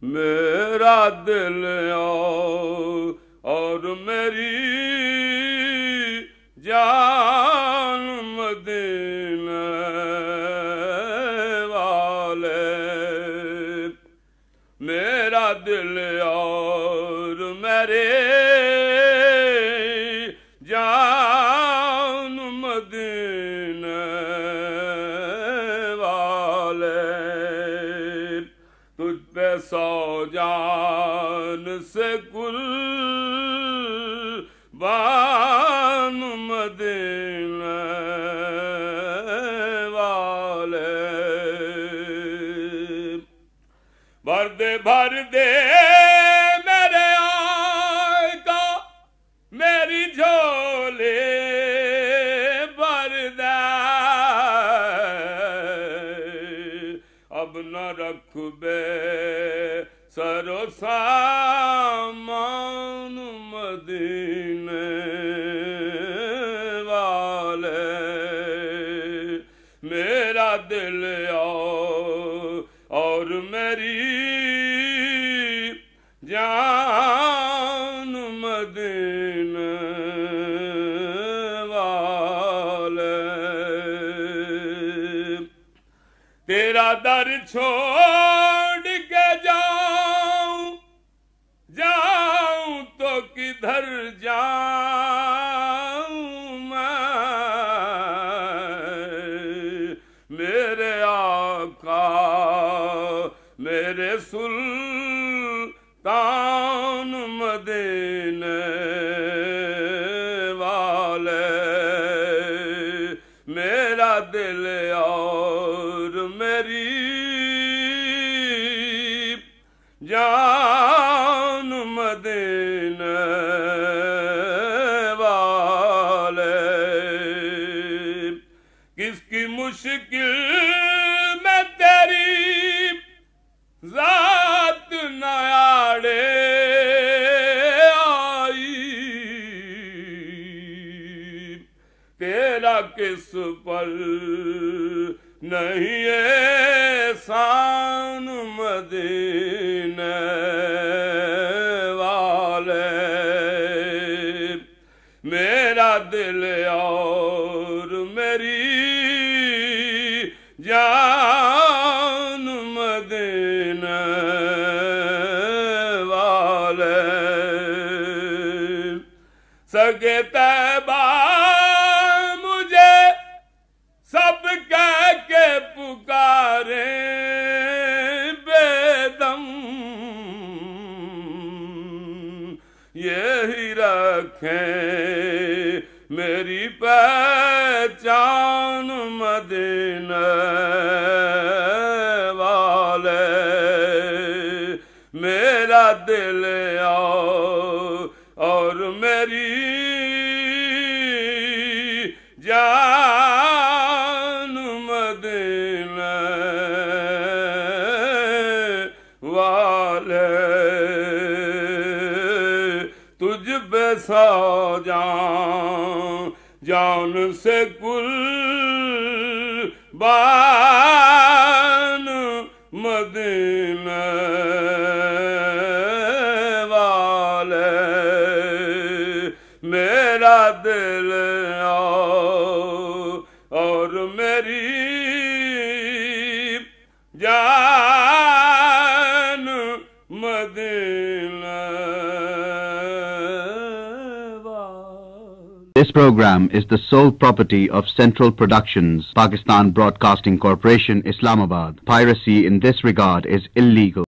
میرا دل اور میری جان مدینے والے، میرا دل اور میرے جان مدینے والے، تجھ پہ سو جان سے قربان مدینے والے، بھر دے میرے آقا میری جھولی بھر دے، اب نہ رکھ بے سر و سامان مدینے والے، میرا دل اور میری جان مدینے والے، تیرا در چھوڑ کے جاؤں تو کدھر جاؤں میں، میرے آقا میرے سلطان مدینے والے، میرا دل اور میری جان مدینے والے، کس کی مشکل میں تیری ذات نہ آڑے آئی، تیرا کس پر نہیں احسان مدینے والے، میرا دل اور میری جان مدینے والے، سگے طیبہ مجھے سب کہہ کے پکاریں بے دم، یہی رکھیں میری پہچان مدینے والے، میرا دل اور میری جان مدینے والے، تجھ پہ سو جان سے قربان مدینے والے، میرا دل اور میری جان مدینے والے۔ This program is the sole property of Central Productions, Pakistan Broadcasting Corporation, Islamabad. Piracy in this regard is illegal.